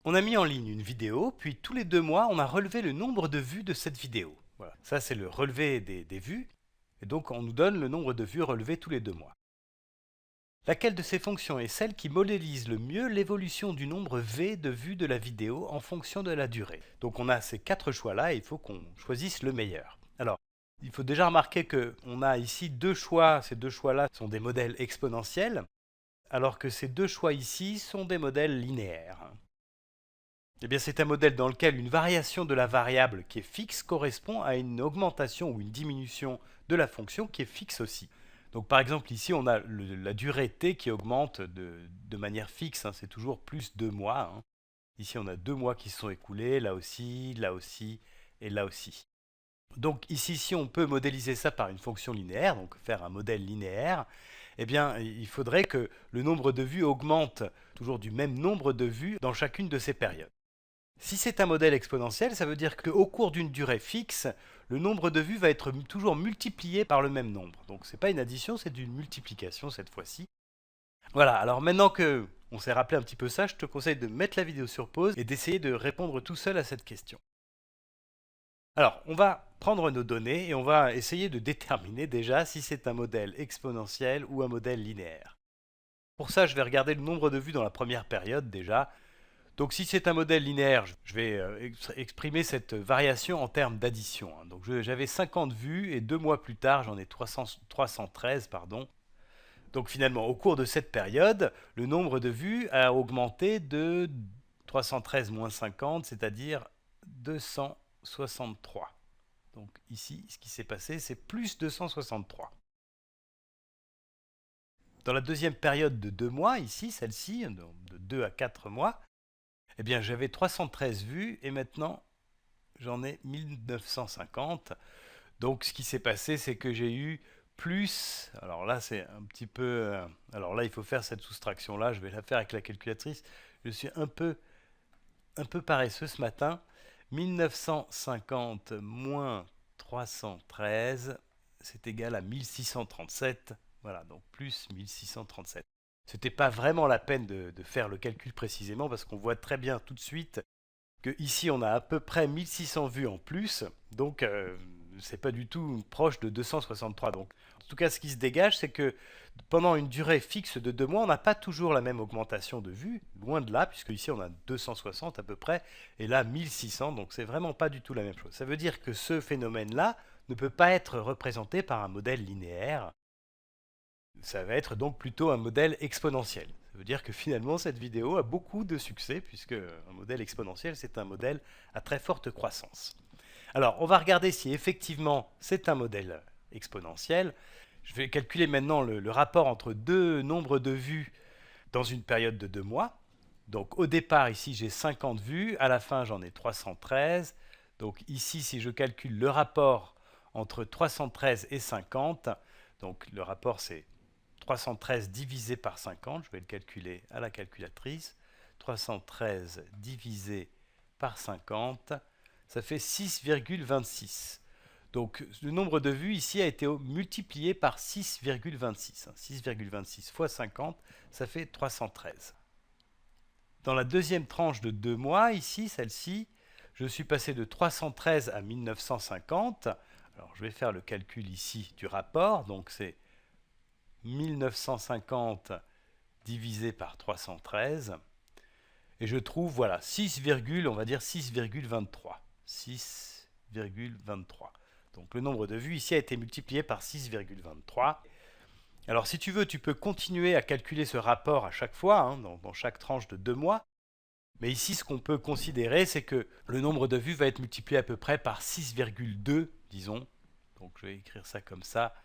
On a mis en ligne une vidéo, puis tous les 2 mois, on a relevé le nombre de vues de cette vidéo. Voilà. Ça, c'est le relevé des vues. Et donc, on nous donne le nombre de vues relevées tous les 2 mois. Laquelle de ces fonctions est celle qui modélise le mieux l'évolution du nombre V de vues de la vidéo en fonction de la durée? Donc, on a ces 4 choix-là et il faut qu'on choisisse le meilleur. Alors, il faut déjà remarquer qu'on a ici 2 choix. Ces 2 choix-là sont des modèles exponentiels, alors que ces 2 choix ici sont des modèles linéaires. Eh bien, c'est un modèle dans lequel une variation de la variable qui est fixe correspond à une augmentation ou une diminution de la fonction qui est fixe aussi. Donc par exemple ici on a la durée t qui augmente de manière fixe, hein, c'est toujours plus 2 mois. Hein. Ici on a 2 mois qui se sont écoulés, là aussi et là aussi. Donc ici si on peut modéliser ça par une fonction linéaire, donc faire un modèle linéaire, eh bien il faudrait que le nombre de vues augmente toujours du même nombre de vues dans chacune de ces périodes. Si c'est un modèle exponentiel, ça veut dire qu'au cours d'une durée fixe, le nombre de vues va être toujours multiplié par le même nombre. Donc c'est pas une addition, c'est une multiplication cette fois-ci. Voilà, alors maintenant que on s'est rappelé un petit peu ça, je te conseille de mettre la vidéo sur pause et d'essayer de répondre tout seul à cette question. Alors, on va prendre nos données et on va essayer de déterminer déjà si c'est un modèle exponentiel ou un modèle linéaire. Pour ça, je vais regarder le nombre de vues dans la première période déjà. Donc si c'est un modèle linéaire, je vais exprimer cette variation en termes d'addition. Hein. Donc j'avais 50 vues et 2 mois plus tard, j'en ai 313. Pardon. Donc finalement, au cours de cette période, le nombre de vues a augmenté de 313 moins 50, c'est-à-dire 263. Donc ici, ce qui s'est passé, c'est plus 263. Dans la deuxième période de 2 mois, ici, celle-ci, de 2 à 4 mois, eh bien j'avais 313 vues et maintenant j'en ai 1950. Donc ce qui s'est passé, c'est que j'ai eu plus, alors là c'est un petit peu, alors là il faut faire cette soustraction là, je vais la faire avec la calculatrice, je suis un peu paresseux ce matin. 1950 moins 313, c'est égal à 1637, voilà, donc plus 1637. C'était pas vraiment la peine de faire le calcul précisément parce qu'on voit très bien tout de suite que ici on a à peu près 1600 vues en plus, donc c'est pas du tout proche de 263. Donc en tout cas ce qui se dégage c'est que pendant une durée fixe de 2 mois on n'a pas toujours la même augmentation de vues, loin de là, puisque ici on a 260 à peu près, et là 1600, donc c'est vraiment pas du tout la même chose. Ça veut dire que ce phénomène-là ne peut pas être représenté par un modèle linéaire, ça va être donc plutôt un modèle exponentiel. Ça veut dire que finalement cette vidéo a beaucoup de succès puisque un modèle exponentiel c'est un modèle à très forte croissance. Alors on va regarder si effectivement c'est un modèle exponentiel. Je vais calculer maintenant le rapport entre deux nombres de vues dans une période de 2 mois. Donc au départ ici j'ai 50 vues, à la fin j'en ai 313. Donc ici si je calcule le rapport entre 313 et 50, donc le rapport c'est 313 divisé par 50, je vais le calculer à la calculatrice. 313 divisé par 50, ça fait 6,26. Donc le nombre de vues ici a été multiplié par 6,26. 6,26 fois 50, ça fait 313. Dans la deuxième tranche de 2 mois, ici, celle-ci, je suis passé de 313 à 1950. Alors je vais faire le calcul ici du rapport, donc c'est 1950 divisé par 313 et je trouve voilà 6, on va dire 6,23. 6,23. Donc le nombre de vues ici a été multiplié par 6,23. Alors si tu veux, tu peux continuer à calculer ce rapport à chaque fois, hein, dans chaque tranche de 2 mois. Mais ici, ce qu'on peut considérer, c'est que le nombre de vues va être multiplié à peu près par 6,2, disons. Donc je vais écrire ça comme ça.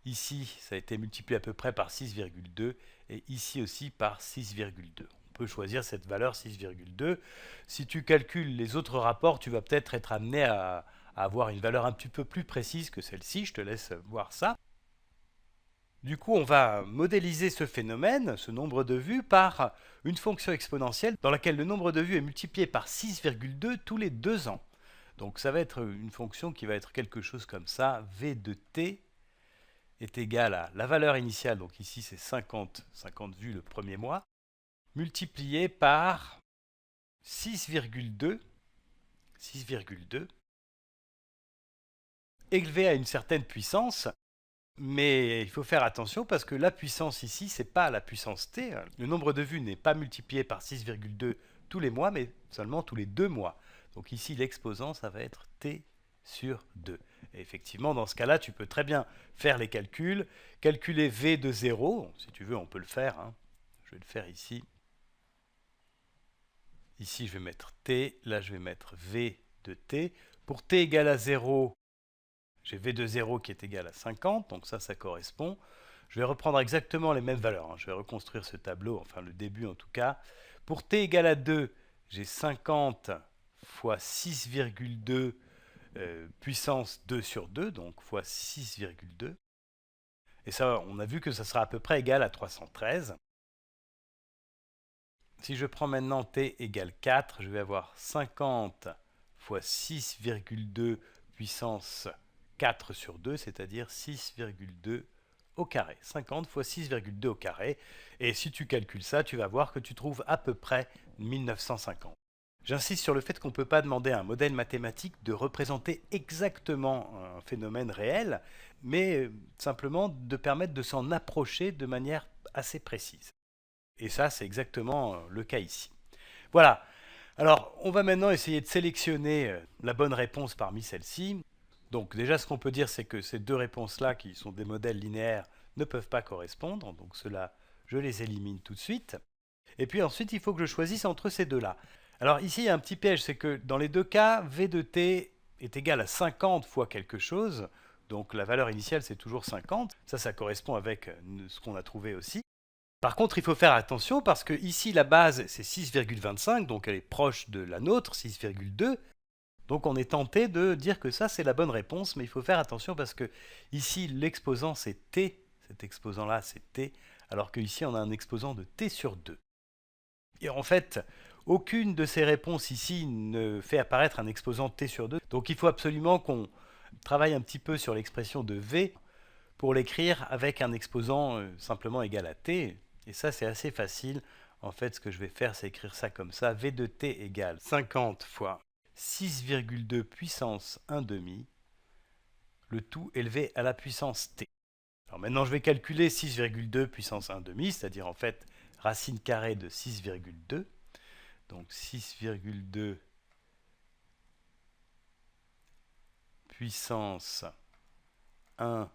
Ici, ça a été multiplié à peu près par 6,2 et ici aussi par 6,2. On peut choisir cette valeur 6,2. Si tu calcules les autres rapports, tu vas peut-être être amené à avoir une valeur un petit peu plus précise que celle-ci. Je te laisse voir ça. Du coup, on va modéliser ce phénomène, ce nombre de vues, par une fonction exponentielle dans laquelle le nombre de vues est multiplié par 6,2 tous les 2 ans. Donc ça va être une fonction qui va être quelque chose comme ça, v de t est égal à la valeur initiale, donc ici c'est 50 vues le premier mois, multiplié par 6,2 élevé à une certaine puissance, mais il faut faire attention parce que la puissance ici, c'est pas la puissance t. Le nombre de vues n'est pas multiplié par 6,2 tous les mois, mais seulement tous les 2 mois. Donc ici, l'exposant, ça va être t sur 2. Et effectivement, dans ce cas-là, tu peux très bien faire les calculs, calculer v de 0, si tu veux, on peut le faire. Je vais le faire ici. Ici, je vais mettre t, là, je vais mettre v de t. Pour t égale à 0, j'ai v de 0 qui est égal à 50, donc ça correspond. Je vais reprendre exactement les mêmes valeurs. Je vais reconstruire ce tableau, enfin le début en tout cas. Pour t égale à 2, j'ai 50 fois 6,2 puissance 2 sur 2, donc fois 6,2. Et ça, on a vu que ça sera à peu près égal à 313. Si je prends maintenant t égale 4, je vais avoir 50 fois 6,2 puissance 4 sur 2, c'est-à-dire 6,2 au carré. 50 fois 6,2 au carré. Et si tu calcules ça, tu vas voir que tu trouves à peu près 1950. J'insiste sur le fait qu'on ne peut pas demander à un modèle mathématique de représenter exactement un phénomène réel, mais simplement de permettre de s'en approcher de manière assez précise. Et ça, c'est exactement le cas ici. Voilà. Alors, on va maintenant essayer de sélectionner la bonne réponse parmi celles-ci. Donc déjà, ce qu'on peut dire, c'est que ces deux réponses-là, qui sont des modèles linéaires, ne peuvent pas correspondre. Donc ceux-là, je les élimine tout de suite. Et puis ensuite, il faut que je choisisse entre ces deux-là. Alors ici, il y a un petit piège, c'est que dans les deux cas, v de t est égal à 50 fois quelque chose. Donc la valeur initiale, c'est toujours 50. Ça correspond avec ce qu'on a trouvé aussi. Par contre, il faut faire attention parce que ici, la base, c'est 6,25, donc elle est proche de la nôtre, 6,2. Donc on est tenté de dire que ça, c'est la bonne réponse, mais il faut faire attention parce que ici, l'exposant, c'est t. Cet exposant-là, c'est t, alors qu'ici, on a un exposant de t sur 2. Et en fait, aucune de ces réponses ici ne fait apparaître un exposant t sur 2. Donc il faut absolument qu'on travaille un petit peu sur l'expression de v pour l'écrire avec un exposant simplement égal à t. Et ça, c'est assez facile. En fait, ce que je vais faire, c'est écrire ça comme ça. V de t égale 50 fois 6,2 puissance 1 demi, le tout élevé à la puissance t. Alors maintenant, je vais calculer 6,2 puissance 1 demi, c'est-à-dire en fait racine carrée de 6,2. Donc 6,2 puissance 1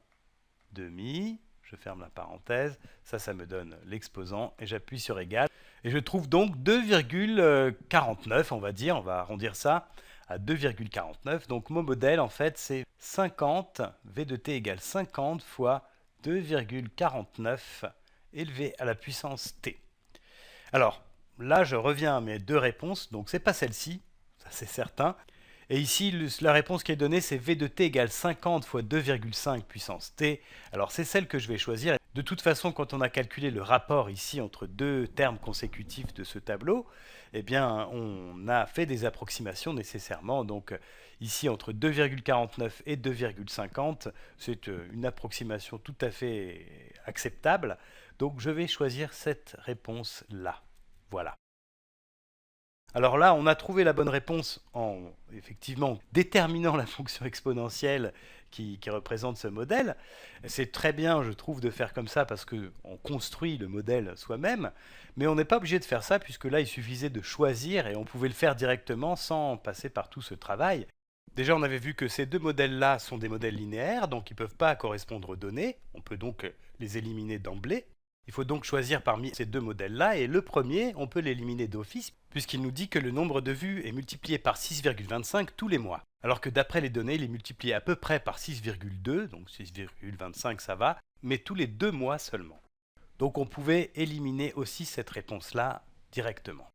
demi, je ferme la parenthèse, ça me donne l'exposant et j'appuie sur égal. Et je trouve donc 2,49, on va dire, on va arrondir ça à 2,49. Donc mon modèle en fait c'est 50, v de t égale 50 fois 2,49 élevé à la puissance t. Alors là je reviens à mes deux réponses, donc c'est pas celle-ci, ça c'est certain. Et ici, la réponse qui est donnée, c'est v de t égale 50 fois 2,5 puissance t. Alors c'est celle que je vais choisir. De toute façon, quand on a calculé le rapport ici entre deux termes consécutifs de ce tableau, eh bien, on a fait des approximations nécessairement. Donc ici, entre 2,49 et 2,50, c'est une approximation tout à fait acceptable. Donc je vais choisir cette réponse-là. Voilà. Alors là, on a trouvé la bonne réponse en, effectivement, déterminant la fonction exponentielle qui représente ce modèle. C'est très bien, je trouve, de faire comme ça parce qu'on construit le modèle soi-même, mais on n'est pas obligé de faire ça puisque là, il suffisait de choisir et on pouvait le faire directement sans passer par tout ce travail. Déjà, on avait vu que ces deux modèles-là sont des modèles linéaires, donc ils ne peuvent pas correspondre aux données. On peut donc les éliminer d'emblée. Il faut donc choisir parmi ces deux modèles-là, et le premier, on peut l'éliminer d'office, puisqu'il nous dit que le nombre de vues est multiplié par 6,25 tous les mois. Alors que d'après les données, il est multiplié à peu près par 6,2, donc 6,25 ça va, mais tous les 2 mois seulement. Donc on pouvait éliminer aussi cette réponse-là directement.